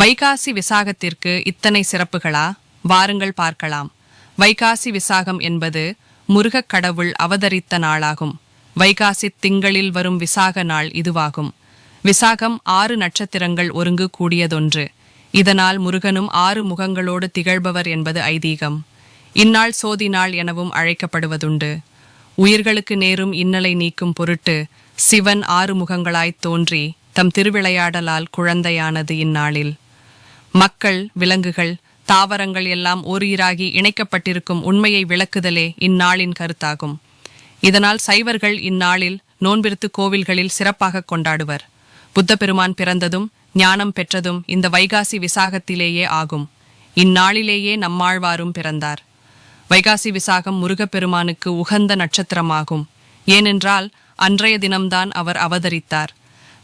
வைகாசி விசாகத்திற்கு இத்தனை சிறப்புகளா? வாருங்கள் பார்க்கலாம். வைகாசி விசாகம் என்பது முருகக் கடவுள் அவதரித்த நாளாகும். வைகாசி திங்களில் வரும் விசாக நாள் இதுவாகும். விசாகம் 6 நட்சத்திரங்கள் ஒருங்கு கூடியதொன்று. இதனால் முருகனும் 6 முகங்களோடு திகழ்பவர் என்பது ஐதீகம். இந்நாள் சோதி நாள் எனவும் அழைக்கப்படுவதுண்டு. உயிர்களுக்கு நேரும் இன்னலை நீக்கும் பொருட்டு சிவன் 6 முகங்களாய்த் தோன்றி தம் திருவிளையாடலால் குழந்தையானது இந்நாளில். மக்கள், விலங்குகள், தாவரங்கள் எல்லாம் ஓரீராகி இணைக்கப்பட்டிருக்கும் உண்மையை விளக்குதலே இந்நாளின் கருத்தாகும். இதனால் சைவர்கள் இந்நாளில் நோன்பிருத்து கோவில்களில் சிறப்பாக கொண்டாடுவர். புத்த பெருமான் பிறந்ததும் ஞானம் பெற்றதும் இந்த வைகாசி விசாகத்திலேயே ஆகும். இந்நாளிலேயே நம்மாழ்வாரும் பிறந்தார். வைகாசி விசாகம் முருகப்பெருமானுக்கு உகந்த நட்சத்திரமாகும். ஏனென்றால் அன்றைய தினம்தான் அவர் அவதரித்தார்.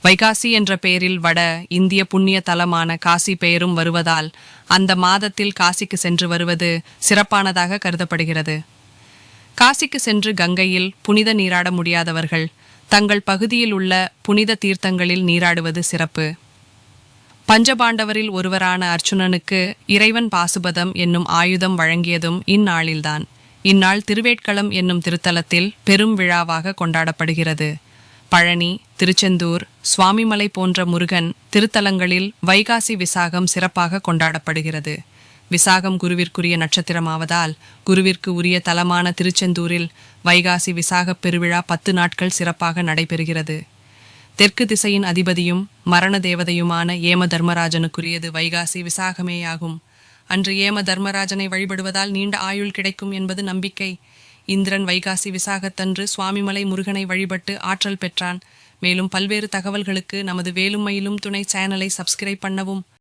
வைகாசி என்ற பெயரில் வட இந்திய புண்ணிய தலமான காசி பெயரும் வருவதால் அந்த மாதத்தில் காசிக்கு சென்று வருவது சிறப்பானதாக கருதப்படுகிறது. காசிக்கு சென்று கங்கையில் புனித நீராட முடியாதவர்கள் தங்கள் பகுதியில் உள்ள புனித தீர்த்தங்களில் நீராடுவது சிறப்பு. பஞ்சபாண்டவரில் ஒருவரான அர்ச்சுனனுக்கு இறைவன் பாசுபதம் என்னும் ஆயுதம் வழங்கியதும் இந்நாளில்தான். இந்நாள் திருவேட்களம் என்னும் திருத்தலத்தில் பெரும் விழாவாக கொண்டாடப்படுகிறது. பழனி, திருச்செந்தூர், சுவாமிமலை போன்ற முருகன் திருத்தலங்களில் வைகாசி விசாகம் சிறப்பாக கொண்டாடப்படுகிறது. விசாகம் குருவிற்குரிய நட்சத்திரமாவதால் குருவிற்கு உரிய தலமான திருச்செந்தூரில் வைகாசி விசாகப் பெருவிழா 10 நாட்கள் சிறப்பாக நடைபெறுகிறது. தெற்கு திசையின் அதிபதியும் மரண தேவதையுமான ஏம தர்மராஜனுக்குரியது வைகாசி விசாகமேயாகும். அன்று ஏம தர்மராஜனை வழிபடுவதால் நீண்ட ஆயுள் கிடைக்கும் என்பது நம்பிக்கை. இந்திரன் வைகாசி விசாகத்தன்று சுவாமிமலை முருகனை வழிபட்டு ஆற்றல் பெற்றான். மேலும் பல்வேறு தகவல்களுக்கு நமது வேலும் மயிலும் துணை சேனலை சப்ஸ்கிரைப் பண்ணவும்.